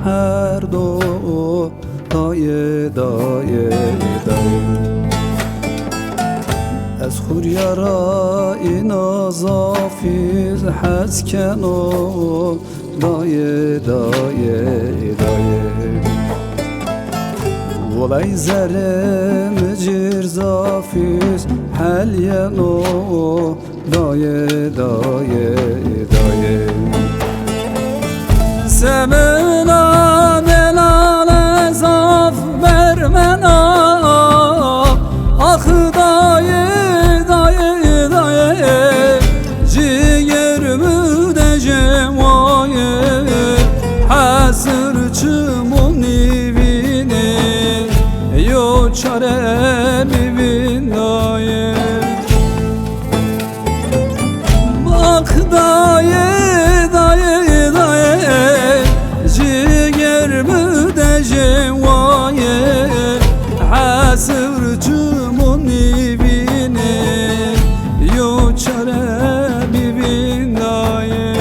هر دو دایه دایه دایه از خوریارا اینا زافیز حز کنو دایه دایه دایه ولای زرم جر زافیز حلینو دایه دایه دایه سمنا دلال زاف برمنا آخ دایه دایه دایه ciğerimi de cemaye hasır çımuni vini yo çare bibin daye bak daye daye daye ciğerimi de cemaye hasır çımuni vini yo çare bibin daye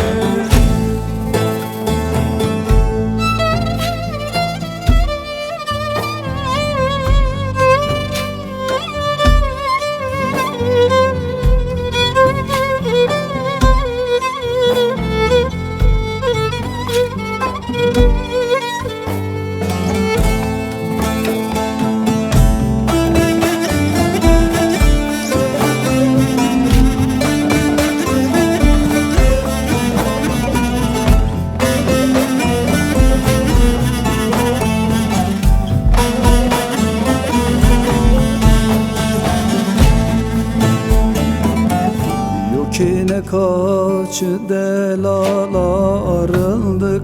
Kine kaç delalarındı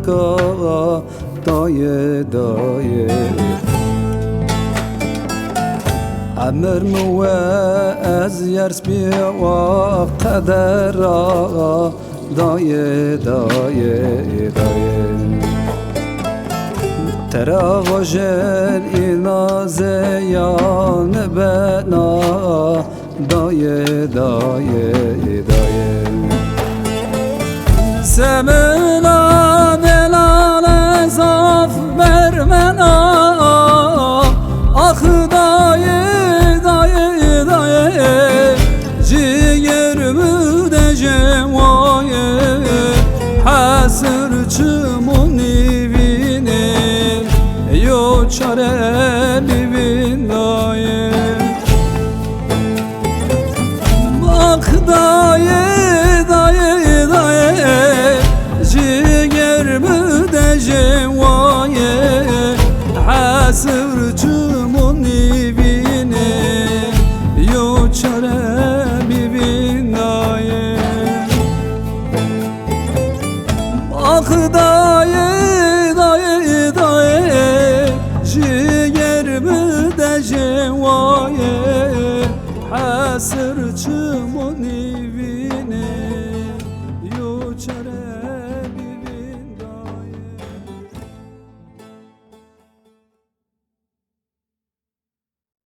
ka daye daye Amr mu az yers bi wa qadara daye daye daye Tera vajel ina zeyan bena daye daye daye Semena delale zaf vermena ah daye daye daye ciğerimi de cemaye hasır çımuni vini yo çare bibin daye bak daye daye daye ciğerimi de cemaye hasır çımuni vini yo çare bibin daye bak daye daye daye ciğerimi de cemaye hasır çımuni